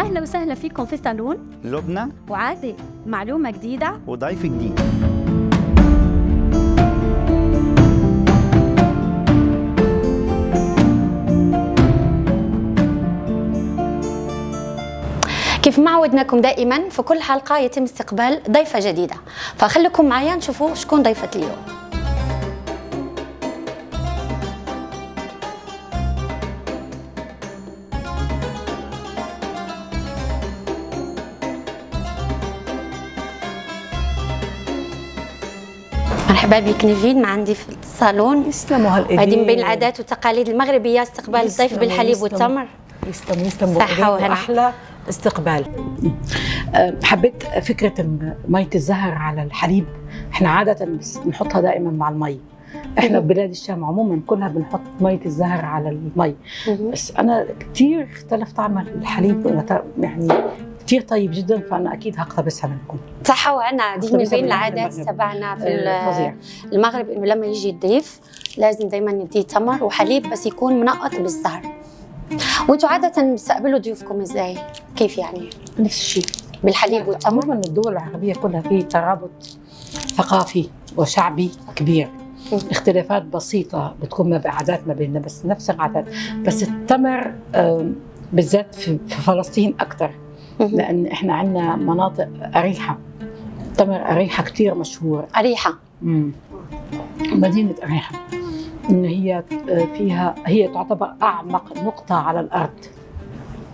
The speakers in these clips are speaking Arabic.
أهلا وسهلا فيكم في صالون لبنى وعادة، معلومة جديدة وضيف جديد. كيف ما عودناكم دائما في كل حلقة يتم استقبال ضيفة جديدة، فخليكم معايا نشوفوا شكون ضيفة اليوم. مرحبا بك نيفين، ما عندي في الصالون. يسلموا هالايدين. هذه من بين العادات والتقاليد المغربية استقبال الضيف بالحليب والتمر. يسلموا صحة وهنا. احلى استقبال. حبيت فكره ميه الزهر على الحليب. احنا عاده بنحطها دائما مع المي. احنا ببلاد الشام عموما كلها بنحط ميه الزهر على المي، بس انا كثير اختلف طعم الحليب، يعني كثير طيب جدا، فانا اكيد هقتبسها منكم. صحة وهنا، دي من بين العادات تبعنا في المغرب، انه لما يجي الضيف لازم دائما نديه تمر وحليب، بس يكون منقط بالزهر. وانتوا عادة بتستقبلوا ضيوفكم ازاي؟ كيف يعني؟ نفس الشيء بالحليب والتمر؟ عموما الدول العربيه كلها في ترابط ثقافي وشعبي كبير. اختلافات بسيطة بتكون عادات ما بيننا، بس نفس العادات. بس التمر بالذات في فلسطين أكثر، لأن إحنا عندنا مناطق أريحة. تمر أريحة كثير مشهور. أريحة. مدينة أريحة، إن هي فيها، هي تعتبر أعمق نقطة على الأرض،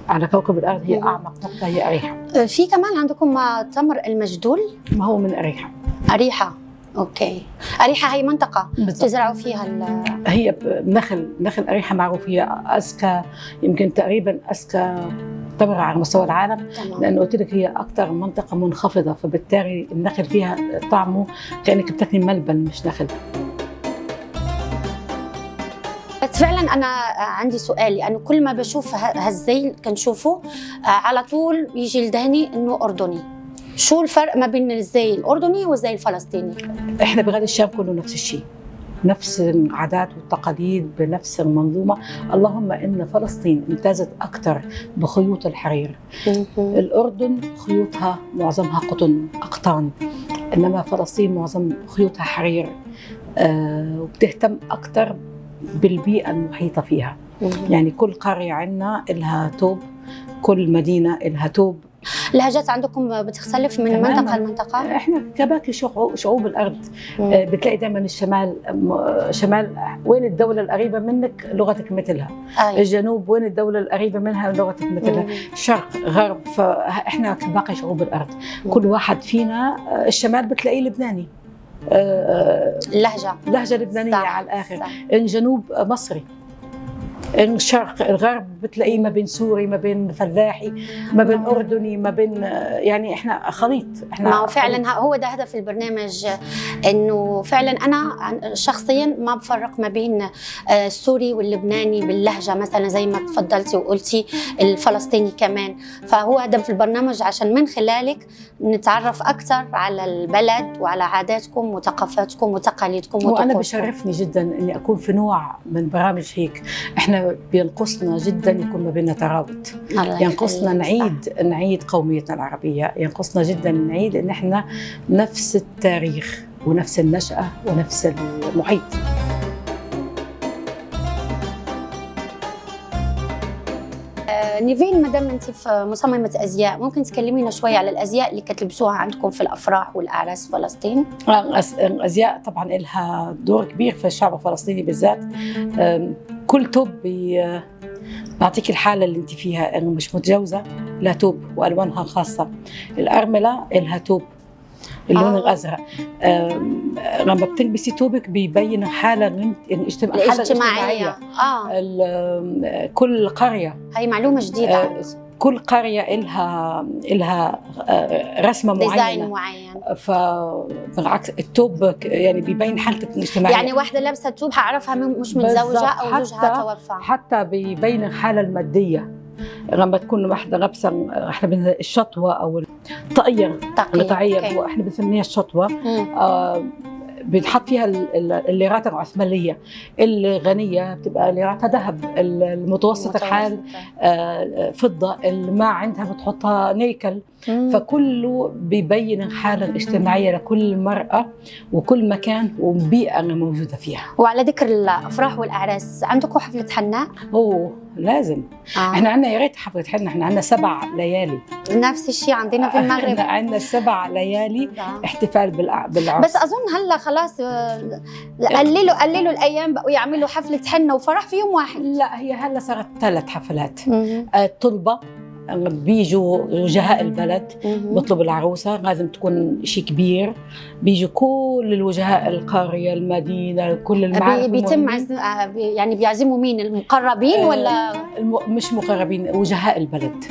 على كوكب الأرض. هي أعمق نقطة، هي أريحة. في كمان عندكم تمر المجدول؟ ما هو من أريحة. أريحة، اوكي. أريحة هي منطقة تزرعوا فيها هي نخل أريحة معروف، هي أذكى، يمكن تقريبا أذكى تمر على مستوى العالم. تمام. لأنه قلت لك هي أكثر منطقة منخفضة، فبالتالي النخل فيها طعمه كأنك بتاكلي ملبن مش نخل. بس فعلا أنا عندي سؤال، لأنه كل ما بشوف هالزي كنشوفه على طول يجي لذهني إنه أردني. شو الفرق ما بين الزي الأردني والزي الفلسطيني؟ إحنا بغاد الشام كله نفس الشيء، نفس العادات والتقاليد بنفس المنظومة. اللهم إن فلسطين امتازت أكثر بخيوط الحرير. الأردن خيوطها معظمها أقطان، إنما فلسطين معظم خيوطها حرير، وبتهتم أكثر بالبيئة المحيطة فيها. يعني كل قرية عندنا إلها توب، كل مدينة إلها توب. اللهجات عندكم بتختلف من منطقة لمنطقة؟ احنا كباقي شعوب الارض. بتلاقي دائما الشمال، وين الدولة القريبة منك لغتك مثلها. الجنوب وين الدولة القريبة منها لغتك مثلها. شرق غرب، فاحنا كباقي شعوب الارض. كل واحد فينا، الشمال بتلاقيه لبناني، اللهجة لبنانية على الآخر. الجنوب مصري، الشرق الغرب بتلاقيه ما بين سوري، ما بين فلاحي، ما بين أردني، ما بين، يعني إحنا خليط. إحنا ما هو فعلا هو ده هدف البرنامج، إنه فعلا أنا شخصيا ما بفرق ما بين السوري واللبناني باللهجة، مثلا زي ما تفضلتي وقلتي الفلسطيني كمان. فهو هدف البرنامج عشان من خلالك نتعرف أكثر على البلد وعلى عاداتكم وثقافاتكم وتقاليدكم. وأنا بشرفني جدا إني أكون في نوع من برامج هيك. إحنا بينقصنا جدا يكون ما بيننا ترابط، ينقصنا نعيد قوميتنا العربية، ينقصنا جدا نعيد إن إحنا نفس التاريخ ونفس النشأة ونفس المحيط. نيفين، مدام انت في مصممة ازياء، ممكن تكلمينا شوي على الازياء اللي كتلبسوها عندكم في الافراح والاعراس في فلسطين؟ الازياء طبعا لها دور كبير في الشعب الفلسطيني بالذات. كل توب بعطيك الحالة اللي انت فيها، انه مش متجوزة لها توب والوانها خاصة. الارملة لها توب اللون الازرق. لما بتلبسي توبك بيبين حاله الاجتماعيه. كل قريه، هي معلومه جديده. كل قريه لها رسمه معينه، ديزاين معين. فبالعكس التوب يعني بيبين حالتك الاجتماعيه. يعني واحده لابسه توب هعرفها مش متزوجه او زوجها توفى. حتى بيبين الحاله الماديه. لما تكون واحدة لابسة، احنا بنسميها الشطوة او الطاقية، احنا بنسميها الشطوة. بنحط فيها الليرات العثمانية. الغنية بتبقى ليراتها ذهب، المتوسط الحال فضة، اللي ما عندها بتحطها نيكل. فكله بيبين الحالة الاجتماعية لكل مرأة وكل مكان والبيئة اللي موجودة فيها. وعلى ذكر الافراح والاعراس، عندكم حفله حناء؟ اوه لازم. احنا عندنا يا ريت حفله حنة، احنا عندنا 7 ليالي. نفس الشيء عندنا في المغرب. احنا عندنا 7 ليالي احتفال بالعرس. بس اظن هلا خلاص قللوا الايام، بقوا يعملوا حفله حنة وفرح في يوم واحد. لا هي هلا صارت 3 حفلات. الطلبه بيجوا وجهاء البلد بيطلبوا العروسه، لازم تكون شيء كبير. بيجوا كل الوجهاء، القريه، المدينه، كل المعارف. بيتم يعني بيعزموا مين؟ المقربين ولا مش مقربين، وجهاء البلد.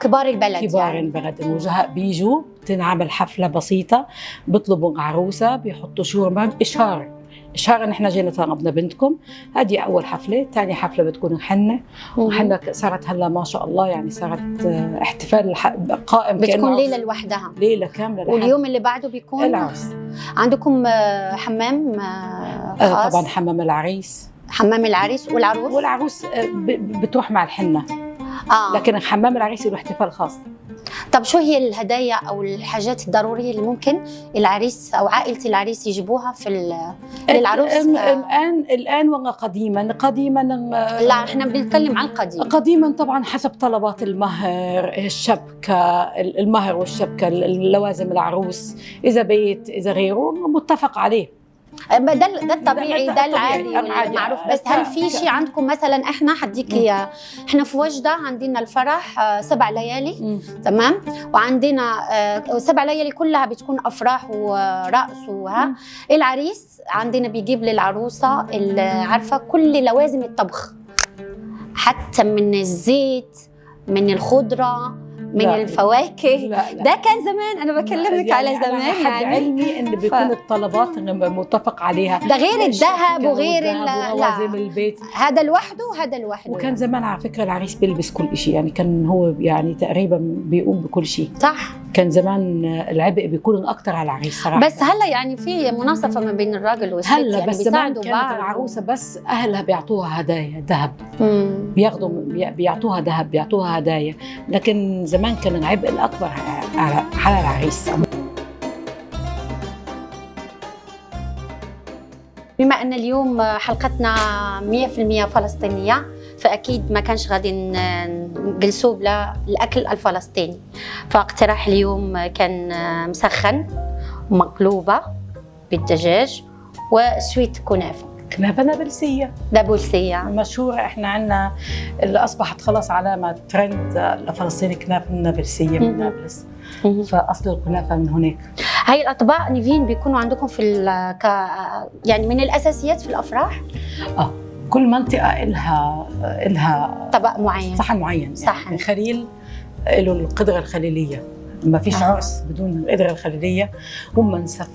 كبار البلد. كبار يعني. البلد الوجهاء بيجوا، تنعمل حفله بسيطه، بيطلبوا عروسه، بيحطوا شوربه، إشهار إن إحنا جينا طلبنا بنتكم. هذه أول حفلة. ثاني حفلة بتكون حنة. وحنة صارت هلا ما شاء الله، يعني صارت احتفال قائم، بتكون ليلة لوحدها، ليلة كاملة. واليوم اللي بعده بيكون العرس. عندكم حمام خاص؟ طبعا حمام العريس، حمام العريس والعروس بتروح مع الحنة. لكن حمام العريس له احتفال خاص. طب شو هي الهدايا او الحاجات الضروريه اللي ممكن العريس او عائله العريس يجيبوها في للعروس؟ الان والله قديما لا احنا بنتكلم عن القديم. قديما طبعا حسب طلبات المهر، الشبكه، المهر والشبكه، اللوازم العروس، اذا بيت اذا غيره متفق عليه. ده الطبيعي، ده العادي والمعروف. بس هل في شيء عندكم مثلا؟ احنا حديك اياه، احنا في وجده عندنا الفرح 7 ليالي. تمام. وعندنا 7 ليالي كلها بتكون افراح ورقص العريس عندنا بيجيب للعروسه عارفه كل لوازم الطبخ، حتى من الزيت، من الخضره، من الفواكه. لا. ده كان زمان، انا بكلمك يعني على زمان. يعني علمي ان بيكون الطلبات متفق عليها، ده غير الذهب وغير لوازم البيت، هذا لوحده وهذا لوحده. وكان زمان على فكره العريس بيلبس كل شيء، يعني كان هو يعني تقريبا بيقوم بكل شيء. صح. كان زمان العبء بيكون اكثر على العريس صراحه. بس هلا يعني في مناصفه ما بين الراجل والست، هلا يعني بس زمان بيساعدوا كانت بعض. العروسه بس اهلها بيعطوها هدايا ذهب، بيعطوها ذهب، بيعطوها هدايا. لكن زمان كان العبء الأكبر على العريس. بما أن اليوم حلقتنا 100% فلسطينية، فأكيد ما كانش غادي نجلسوا بلا الأكل الفلسطيني. فاقتراح اليوم كان مسخن ومقلوبة بالدجاج وسويت كنافة نابلسية. نابلسية مشهورة. احنا عندنا اللي أصبحت خلاص علامة ترند لفلسطين، كنافة نابلسية من نابلس. فأصل الكنافة من هناك. هاي الأطباق نيفين بيكونوا عندكم في يعني من الأساسيات في الأفراح؟ كل منطقة إلها طبق معين، صحن معين. صحن. يعني الخليل له القدرة الخليلية، ما فيش عرس بدون القدرة الخليلية. ومنسف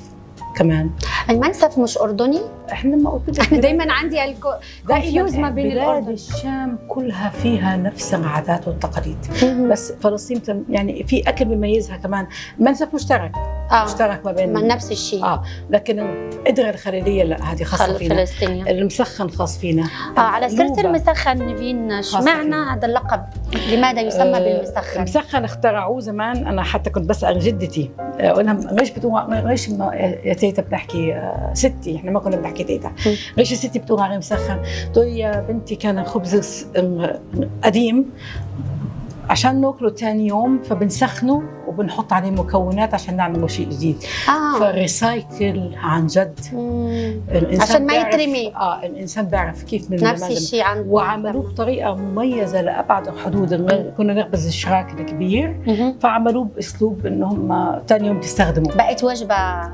كمان. المنسف مش أردني؟ احنا ما قلت لك دايما عندي الكونفيوز ما بين بلاد الشام كلها فيها نفس العادات والتقاليد. بس فلسطين يعني في اكل بيميزها كمان. المنسف مشترك ما بين نفس الشيء. لكن القدرة الخليلية لا، هذه خاصة فينا. فلسطينية. المسخن خاص فينا. على سيرة المسخن نيفين، اشمعنى هذا اللقب؟ لماذا يسمى بالمسخن؟ المسخن اخترعوه زمان. انا حتى كنت بسأل جدتي، ليش يا تيتا بنحكي ستي؟ احنا ما كنا بنحكي تيتا. ليش ستي بتقول عليه مسخن؟ تقول يا بنتي كان خبز قديم عشان ناكله ثاني يوم، فبنسخنه وبنحط عليه مكونات عشان نعمل شيء جديد. فريسايكل عن جد. عشان ما يترمي. الانسان بيعرف كيف من نفس الشيء عند. وعملوه بطريقه مميزه لابعد الحدود. كنا نخبز الشراك الكبير، فعملوه باسلوب انهم ثاني يوم تستخدموا. بقت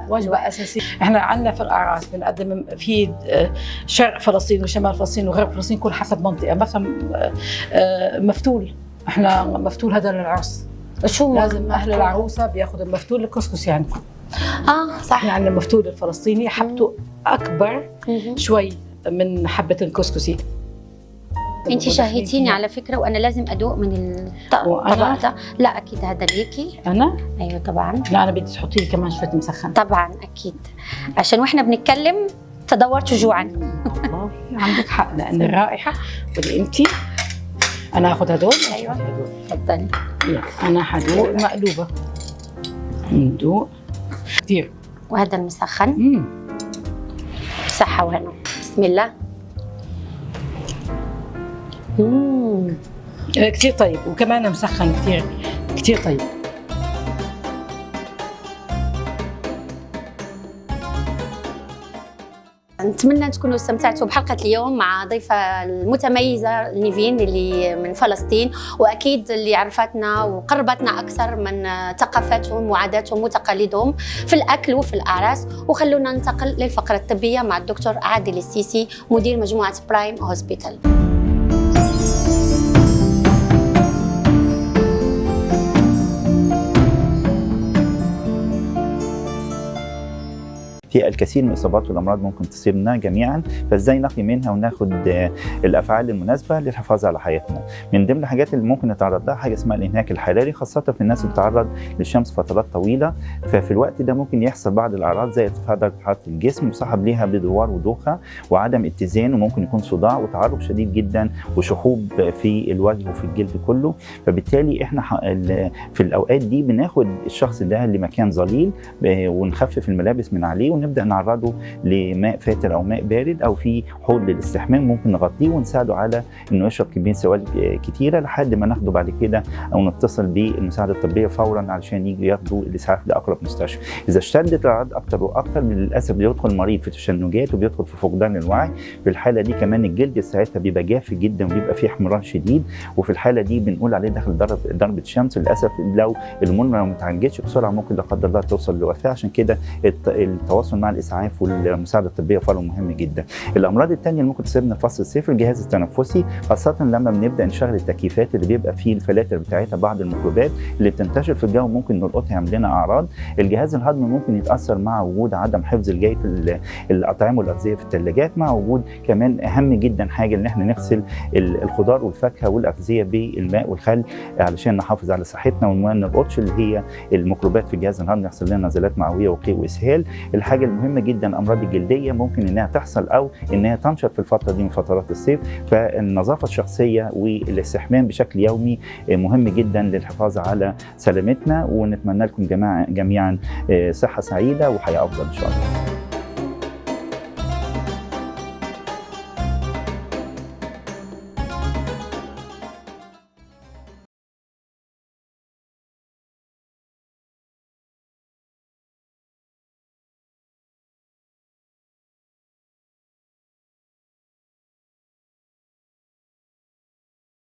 وجبه اساسيه. احنا عندنا في الاعراس بنقدم في شرق فلسطين وشمال فلسطين وغرب فلسطين، كل حسب منطقه. مثلا مفتول، احنا مفتول هذا للعرس. شو لازم اهل العروسه بياخذوا المفتول الكسكسي عندكم. صح. احنا عندنا المفتول الفلسطيني حبته اكبر شوي من حبه الكسكسي. انت شهيتيني على فكره، وانا لازم ادوق من الطبق ده. لا اكيد هذا ليكي. انا ايوه طبعا. لا انا بدي تحطي لي كمان شويه مسخن. طبعا اكيد، عشان واحنا بنتكلم تدورت جوعا. والله عندك حق، لان الرائحه بدي انت. انا هاخذ هدول. ايوه تفضلي. لا انا حدوق مقلوبه. ندوق كثير. وهذا المسخن. صحه وهنا. بسم الله. كثير طيب، وكمان مسخن كثير كثير طيب. نتمنى تكونوا استمتعتوا بحلقة اليوم مع ضيفة المتميزة نيفين اللي من فلسطين، وأكيد اللي عرفتنا وقربتنا أكثر من ثقافاتهم وعاداتهم وتقاليدهم في الأكل وفي الأعراس. وخلونا ننتقل للفقرة الطبية مع الدكتور عادل السيسي مدير مجموعة برايم هوسبيتال. في الكثير من الاصابات والامراض ممكن تصيبنا جميعا، فازاي نقي منها وناخد الافعال المناسبه للحفاظ على حياتنا. من ضمن الحاجات اللي ممكن نتعرض لها حاجه اسمها الانهاك الحراري، خاصه في الناس اللي بتتعرض للشمس فترات طويله. ففي الوقت ده ممكن يحصل بعض الاعراض زي ارتفاع درجه حراره الجسم مصاحب ليها بدوار ودوخه وعدم اتزان، وممكن يكون صداع وتعرق شديد جدا وشحوب في الوجه وفي الجلد كله. فبالتالي احنا في الاوقات دي بناخد الشخص ده لمكان ظليل ونخفف الملابس من عليه، ونبدا نعرضه لماء فاتر او ماء بارد او في حوض للاستحمام، ممكن نغطيه ونساعده على انه يشرب كميه سوائل كتيره لحد ما ناخده بعد كده او نتصل بالمساعده الطبيه فورا علشان يجوا ياخدوا الاسعاف لاقرب مستشفى. اذا اشتدت الاعراض اكتر واكتر للاسف بيدخل المريض في تشنجات وبيدخل في فقدان الوعي. في الحاله دي كمان الجلد ساعتها بيبقى جاف جدا وبيبقى فيه احمرار شديد، وفي الحاله دي بنقول عليه داخل ضربه شمس. للاسف لو الامور ما اتعالجتش بسرعه ممكن لا قدر الله توصل لوفاه. عشان كده التواصل مع الاسعاف والمساعده الطبيه فعلا مهم جدا. الامراض الثانيه اللي ممكن تصيبنا في فصل الصيف الجهاز التنفسي، خاصه لما بنبدا نشغل التكييفات اللي بيبقى فيه الفلاتر بتاعتها بعض الميكروبات اللي بتنتشر في الجو ممكن نلقطها يعمل لنا اعراض. الجهاز الهضمي ممكن يتاثر مع وجود عدم حفظ جيد الاطعمه والاغذيه في الثلاجات، مع وجود كمان اهم جدا حاجه ان احنا نغسل الخضار والفاكهه والاغذيه بالماء والخل علشان نحافظ على صحتنا وما نلقطش اللي هي الميكروبات في الجهاز الهضمي يحصل لنا نزلات معويه وقيء واسهال. الحاجه المهمه جدا الامراض الجلديه ممكن انها تحصل او انها تنشط في الفتره دي من فترات الصيف، فالنظافه الشخصيه والاستحمام بشكل يومي مهم جدا للحفاظ على سلامتنا. ونتمنى لكم جميعا صحه سعيده وحياه افضل ان شاء الله.